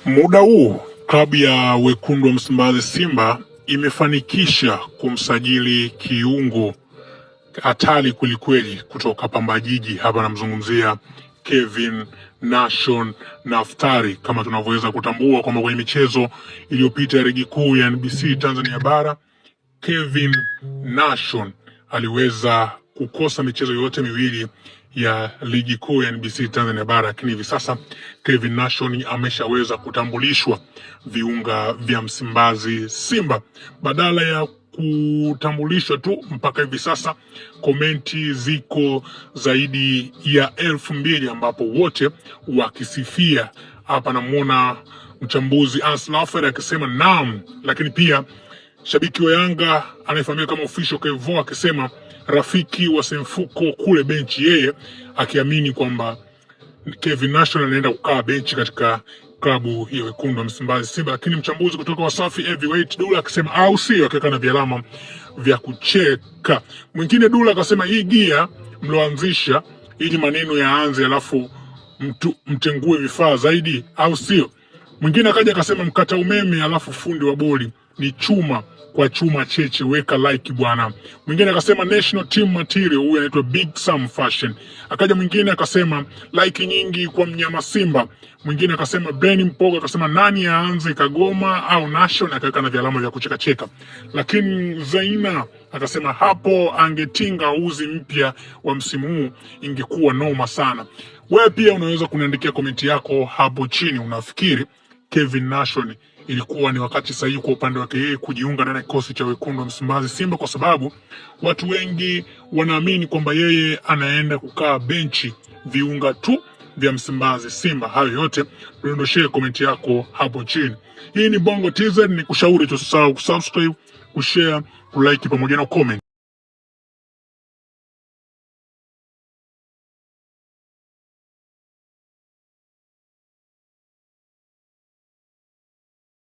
Muda huu klabu ya wekundu wa Msimbazi Simba imefanikisha kumsajili kiungo hatari kwelikweli kutoka Pamba Jiji. Hapa namzungumzia Kevin Nation Naftari. Kama tunavyoweza kutambua kwamba kwenye michezo iliyopita ya ligi kuu ya NBC Tanzania bara, Kevin Nation aliweza kukosa michezo yote miwili ya ligi kuu ya NBC Tanzania bara, lakini hivi sasa Kevin Nation ameshaweza kutambulishwa viunga vya Msimbazi Simba. Badala ya kutambulishwa tu, mpaka hivi sasa komenti ziko zaidi ya 2000 ambapo wote wakisifia. Hapa namuona mchambuzi Aslafer akisema naam, lakini pia shabiki wa Yanga anayefahamika kama Official Kevo akisema rafiki wa Semfuko kule benchi, yeye akiamini kwamba Kevin Nation anaenda kukaa benchi katika klabu ya wekundu wa Msimbazi Simba. Lakini mchambuzi kutoka Wasafi Heavyweight Dula akisema au sio, akiweka na vialama vya kucheka. Mwingine Dula akasema hii gia mloanzisha ili maneno yaanze alafu mtengue vifaa zaidi, au sio? Mwingine akaja akasema mkata umeme alafu fundi wa boli ni chuma kwa chuma cheche, weka like bwana. Mwingine akasema national team material, huyu anaitwa Big Sam Fashion. Akaja mwingine akasema like nyingi kwa mnyama Simba. Mwingine akasema Ben Mpoga akasema nani aanze, Kagoma au Nation, akaweka na vialama vya kucheka cheka. Lakini Zaina akasema hapo angetinga uzi mpya wa msimu huu ingekuwa noma sana. Wewe pia unaweza kuniandikia komenti yako hapo chini, unafikiri Kevin Nation ilikuwa ni wakati sahihi kwa upande wake yeye kujiunga na kikosi cha wekundu wa Msimbazi Simba? Kwa sababu watu wengi wanaamini kwamba yeye anaenda kukaa benchi viunga tu vya Msimbazi Simba. Hayo yote dondoshe komenti yako hapo chini. Hii ni Bongo TZ, ni kushauri tusisahau kusubscribe, kushare, kulike pamoja na comment.